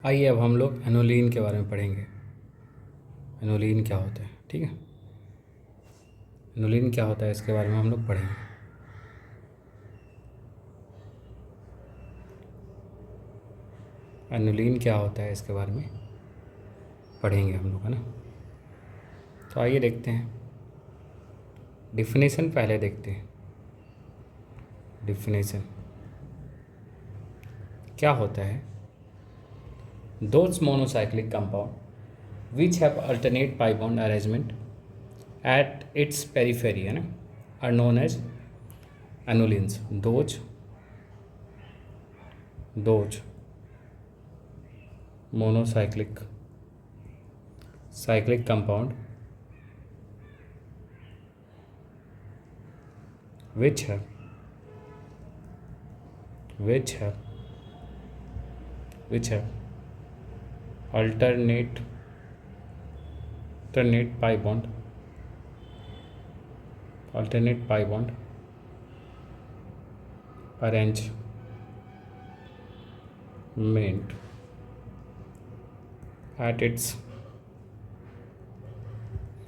आइए अब हम लोग एनोलिन के बारे में पढ़ेंगे। एनोलिन क्या होता है, ठीक है। एनोलिन क्या होता है इसके बारे में हम लोग पढ़ेंगे। एनोलिन क्या होता है इसके बारे में पढ़ेंगे हम लोग, है ना। तो आइए देखते हैं। डिफिनेशन पहले देखते हैं। डिफिनेशन क्या होता है? Those monocyclic compound which have alternate pi bond arrangement at its periphery, है ना, are known as annulenes. Those monocyclic compound which have alternate pi bond arrangement at its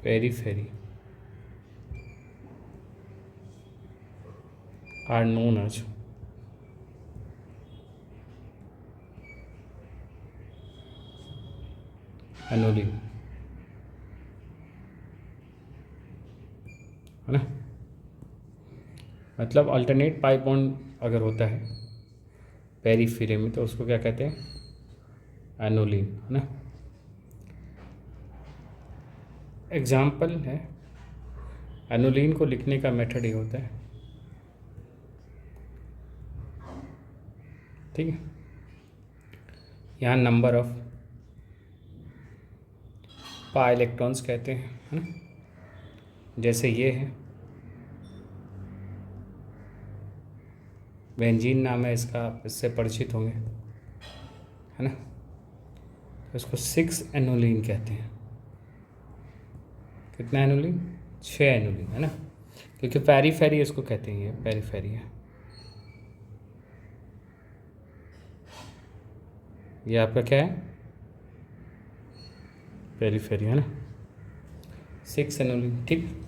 periphery are known as aniline, है ना। मतलब alternate pi bond अगर होता है periphery में तो उसको क्या कहते हैं? एनोलिन, है ना। एग्जाम्पल है, एनोलिन को लिखने का मेथड ये होता है, ठीक है। यहाँ नंबर ऑफ पाई इलेक्ट्रॉन्स कहते हैं, है ना। जैसे ये है, बेंजीन नाम है इसका, आप इससे परिचित होंगे, है ना। तो इसको 6 एनोलिन कहते हैं। कितना एनोलिन? 6 एनोलिन, है ना। क्योंकि पेरीफेरी इसको कहते हैं, ये पेरीफेरी है। ये आपका क्या है? पेरीफेरी, है ना। 6 एनोलिन, ठीक।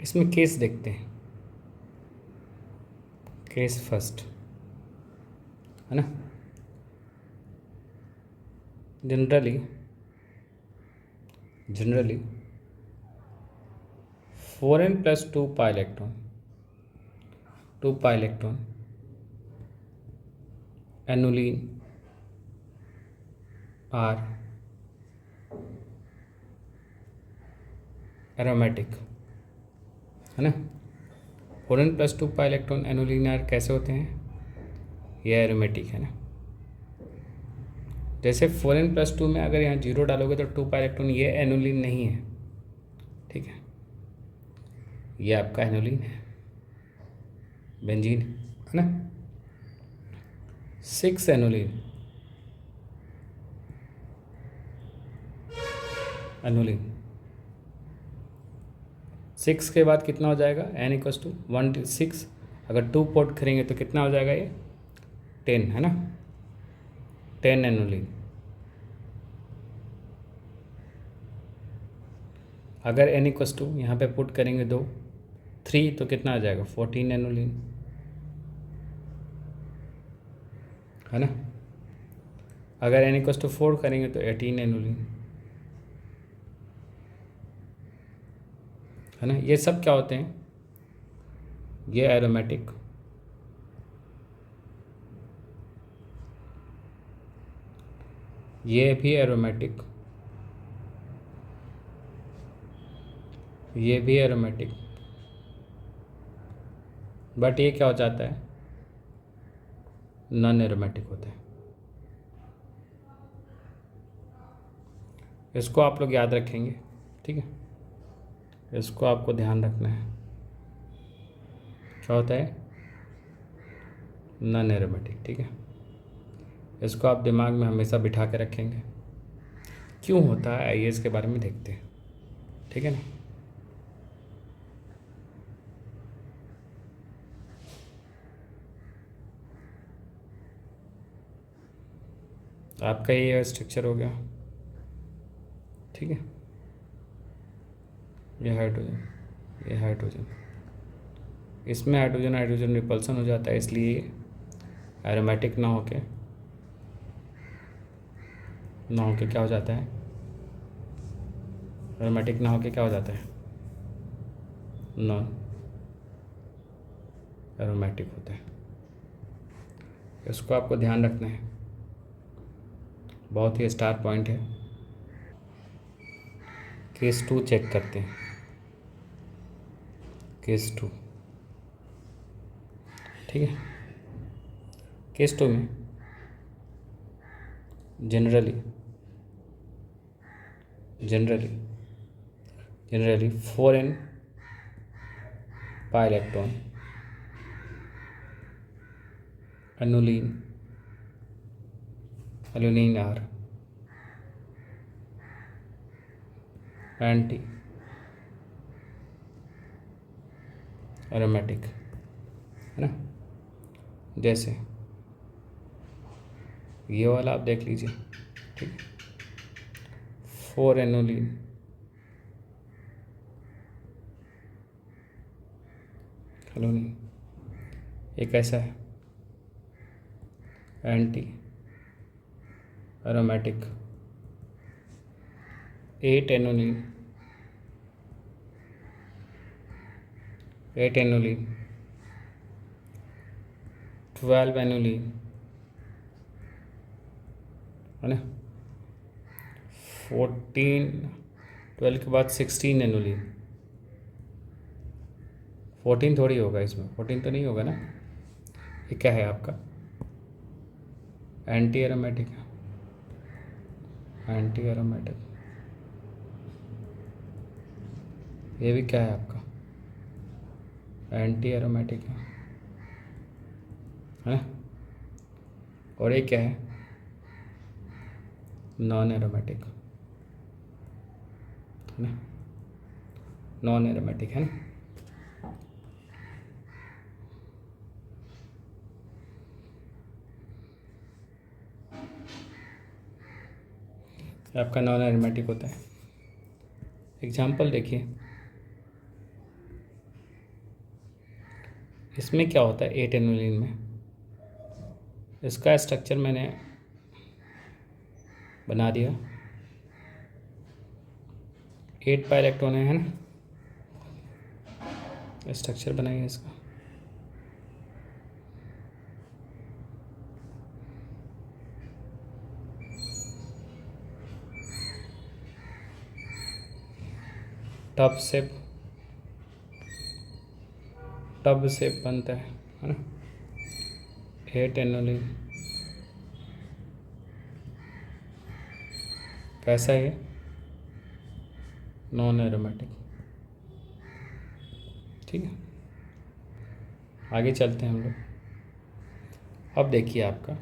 इसमें केस देखते हैं। केस फर्स्ट, है ना। Generally 4n+2 pi electron aniline are aromatic, है ना। 4n+2 pi electron aniline are कैसे होते हैं? ये एरोमेटिक, है ना। जैसे 4n+2 में अगर यहाँ 0 डालोगे तो 2 पाई इलेक्ट्रॉन, ये एनोलिन नहीं है, ठीक है। ये आपका एनोलिन है, बेंजीन, है ना। 6 एनोलिन एनोलिन 6 के बाद कितना हो जाएगा? n=1 6। अगर 2 पोर्ट करेंगे तो कितना हो जाएगा? ये 10, है ना। 10 एनोलिन। अगर n= यहाँ पे पुट करेंगे 3 तो कितना आ जाएगा? 14 एनोलिन, है ना। अगर n=4 करेंगे तो 18 एनोलिन, है ना। ये सब क्या होते हैं? ये एरोमेटिक, ये भी एरोमेटिक, ये भी एरोमेटिक, बट ये क्या हो जाता है? नॉन एरोमेटिक होता है। इसको आप लोग याद रखेंगे, ठीक है। इसको आपको ध्यान रखना है। क्या होता है? नॉन एरोमेटिक, ठीक है। इसको आप दिमाग में हमेशा बिठा के रखेंगे। क्यों होता है आइए इसके बारे में देखते हैं, ठीक है ना। आपका ये स्ट्रक्चर हो गया, ठीक है। ये हाइड्रोजन, ये हाइड्रोजन, इसमें हाइड्रोजन हाइड्रोजन रिपल्सन हो जाता है, इसलिए एरोमेटिक ना होके क्या हो जाता है, एरोमेटिक ना होके क्या हो जाता है, नॉन एरोमेटिक होता है। इसको आपको ध्यान रखना है, बहुत ही स्टार पॉइंट है। केस 2 चेक करते हैं। केस 2, ठीक है। केस 2 में generally generally generally 4n pi electron annulene R anti aromatic है ना। जैसे ये वाला आप देख लीजिए, ठीक, 4 एनोलिन एलोनिन, एक ऐसा है एंटी एरोमेटिक 8 एनोलिन 12 एनोलिन है ना। 14, 12 के बाद 16 एनोलिन, 14 थोड़ी होगा इसमें, 14 तो नहीं होगा ना। ये क्या है आपका, एंटी एरोमेटिक है, एंटी एरोमेटिक। ये भी क्या है आपका, एंटी एरोमेटिक है ना। और ये क्या है, नॉन एरोमेटिक है ना, नॉन एरोमेटिक है ना। आपका नॉन एरोमेटिक होता है। एग्जाम्पल देखिए, इसमें क्या होता है 8 एनोलिन में, इसका स्ट्रक्चर मैंने बना दिया, 8 पाई इलेक्ट्रॉन है ना, स्ट्रक्चर बनाइए इसका। टब शेप बनता है ना, 8 एनोलिन, कैसा है, नॉन एरोमेटिक, ठीक है। आगे चलते हैं हम लोग। अब देखिए आपका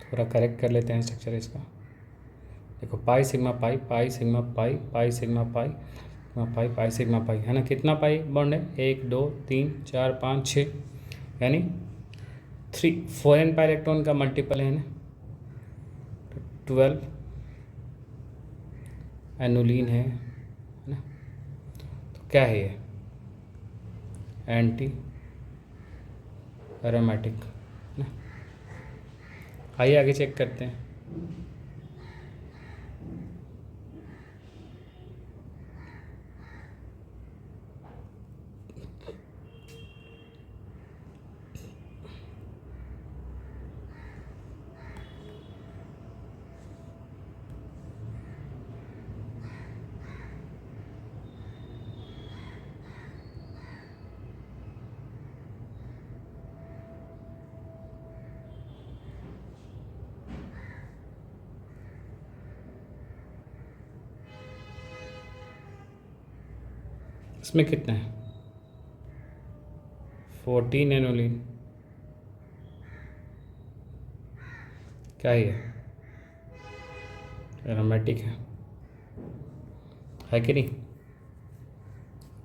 थोड़ा करेक्ट कर लेते हैं स्ट्रक्चर इसका। देखो pi sigma pi, pi sigma pi, pi sigma pi, sigma pi, pi sigma pi, है ना। कितना पाई बॉन्ड है, 1 2 3 4 5 6, यानी 4n पाई इलेक्ट्रॉन का मल्टीपल है ना, 12 एनोलिन है ना। तो क्या है ये, एंटी एरोमेटिक ना। आइए आगे चेक करते हैं। इसमें कितना है 14 एनोलिन, क्या है ये एरोमेटिक है कि नहीं।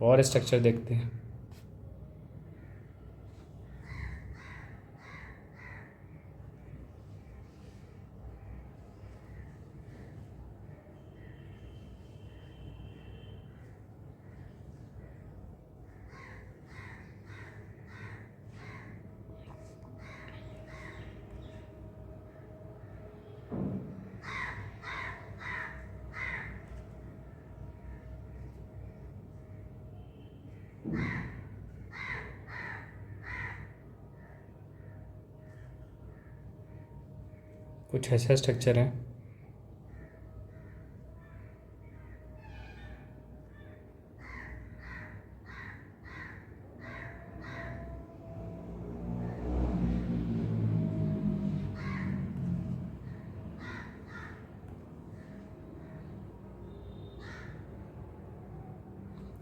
और स्ट्रक्चर देखते हैं। कुछ ऐसा स्ट्रक्चर है।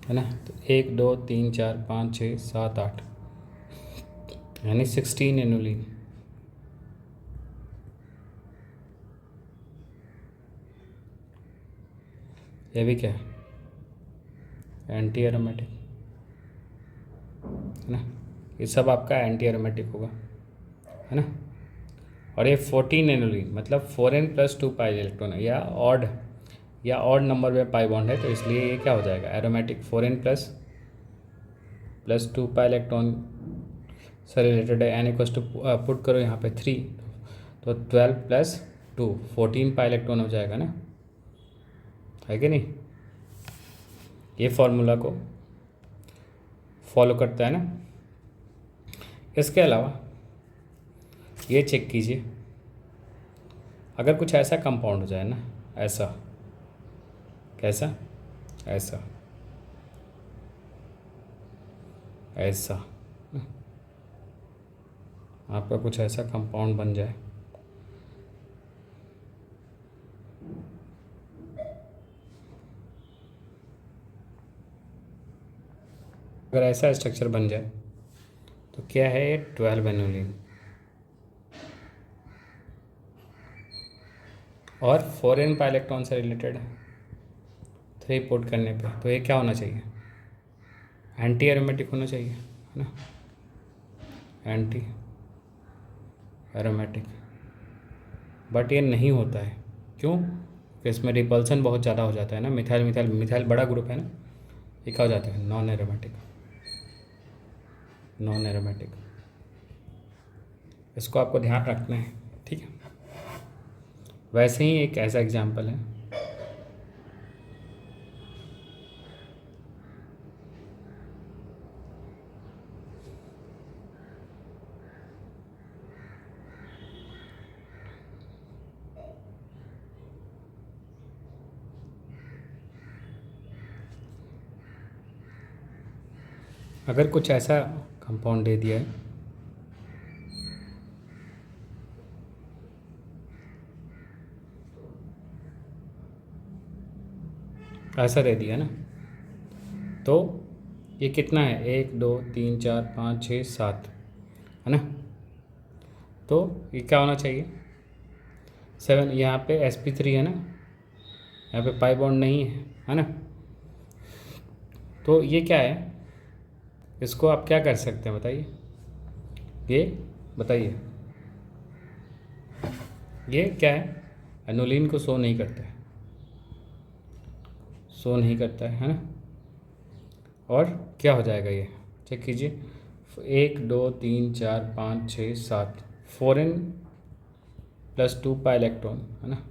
है ना। तो 1 2 3 4 5 6 7 8 यानी 16 एनुलिन। ये भी क्या है एंटी एरोमेटिक, है ना। ये सब आपका एंटी एरोमेटिक होगा, है ना। और ये 14 एनुलिन मतलब 4n + 2 पाई इलेक्ट्रॉन है, या ऑड नंबर में पाई बॉन्ड है, तो इसलिए ये क्या हो जाएगा एरोमेटिक 4n + 2 पाई इलेक्ट्रॉन से रिलेटेड है। n = पुट करो यहाँ पे 3, तो 12 + 2 14 पाई इलेक्ट्रॉन हो जाएगा ना, है कि नहीं। ये फॉर्मूला को फॉलो करता है ना। इसके अलावा ये चेक कीजिए, अगर कुछ ऐसा कंपाउंड हो जाए ना, ऐसा, कैसा, ऐसा, ऐसा, आपका कुछ ऐसा कंपाउंड बन जाए, अगर ऐसा स्ट्रक्चर बन जाए तो क्या है ये 12 एनुलिन और 4n पाई इलेक्ट्रॉन से रिलेटेड है 3 पुट करने पे, तो ये क्या होना चाहिए एंटी एरोमेटिक होना चाहिए, है ना, एंटी एरोमेटिक। बट ये नहीं होता है, क्यों, क्योंकि इसमें रिपल्सन बहुत ज़्यादा हो जाता है ना। मिथाइल मिथाइल मिथाइल बड़ा ग्रुप है ना, ये क्या हो जाता है नॉन एरोमेटिक, नॉन एरोमेटिक। इसको आपको ध्यान रखना है, ठीक है। वैसे ही एक ऐसा एग्जाम्पल है, अगर कुछ ऐसा कंपाउंड दे दिया है, ऐसा दे दिया ना, तो ये कितना है 1 2 3 4 5 6 7, है ना। तो ये क्या होना चाहिए 7। यहाँ पे sp3 है ना, यहाँ पे पाई बॉन्ड नहीं है ना। तो ये क्या है, इसको आप क्या कर सकते हैं बताइए, ये बताइए, ये क्या है एनोलिन को शो नहीं करता है, शो नहीं करता है ना। और क्या हो जाएगा ये चेक कीजिए 1 2 3 4 5 6 7 4n + 2 पाई इलेक्ट्रॉन, है ना,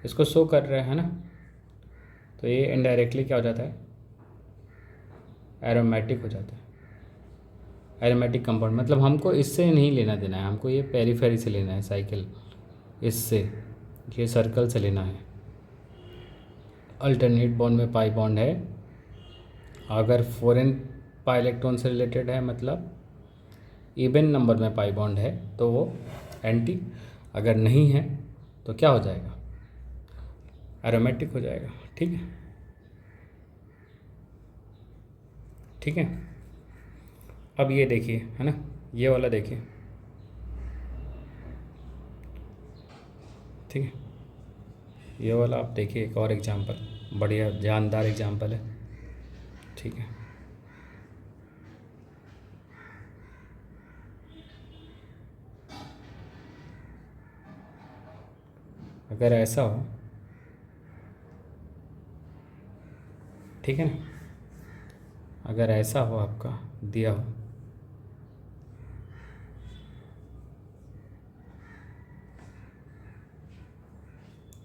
इसको शो कर रहे हैं ना। तो ये इनडायरेक्टली क्या हो जाता है एरोमेटिक हो जाता है, एरोमेटिक कंपाउंड। मतलब हमको इससे नहीं लेना देना है, हमको ये पेरीफेरी से लेना है, साइकिल इससे, ये सर्कल से लेना है। अल्टरनेट बॉन्ड में पाई बॉन्ड है, अगर 4n पाई इलेक्ट्रॉन से रिलेटेड है मतलब इवन नंबर में पाई बॉन्ड है तो वो एंटी, अगर नहीं है तो क्या हो जाएगा एरोमेटिक हो जाएगा, ठीक है। ठीक है। अब ये देखिए, है ना, ये वाला देखिए, ठीक है, ये वाला आप देखिए, एक और एग्जांपल, बढ़िया जानदार एग्जांपल है, ठीक है। अगर ऐसा हो, ठीक है ना, अगर ऐसा हो आपका दिया हो,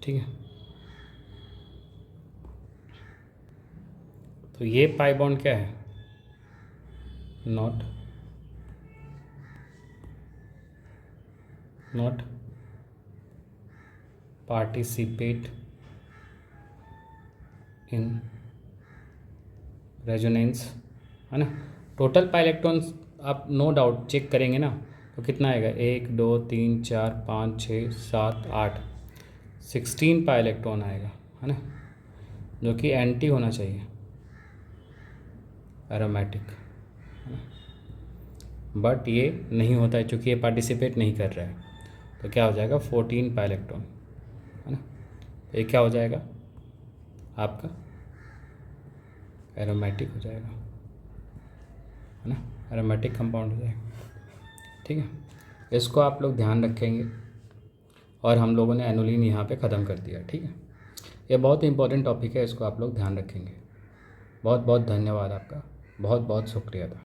ठीक है, तो ये पाई बॉन्ड क्या है, नॉट पार्टिसिपेट इन रेजोनेंस, है ना। टोटल पाई इलेक्ट्रॉन्स आप नो डाउट चेक करेंगे ना, तो कितना आएगा, 1 2 3 4 5 6 7 8, 16 पाई इलेक्ट्रॉन आएगा, है ना, जो कि एंटी होना चाहिए, एरोमेटिक, बट ये नहीं होता है क्योंकि ये पार्टिसिपेट नहीं कर रहा है, तो क्या हो जाएगा, 14 पाई इलेक्ट्रॉन, है ना। तो ये क्या हो जाएगा आपका, एरोमेटिक हो जाएगा, है ना, एरोमेटिक कंपाउंड हो जाएगा, ठीक है। इसको आप लोग ध्यान रखेंगे, और हम लोगों ने एनुलिन यहाँ पे ख़त्म कर दिया, ठीक है। ये बहुत इंपॉर्टेंट टॉपिक है, इसको आप लोग ध्यान रखेंगे। बहुत बहुत धन्यवाद आपका, बहुत बहुत शुक्रिया था।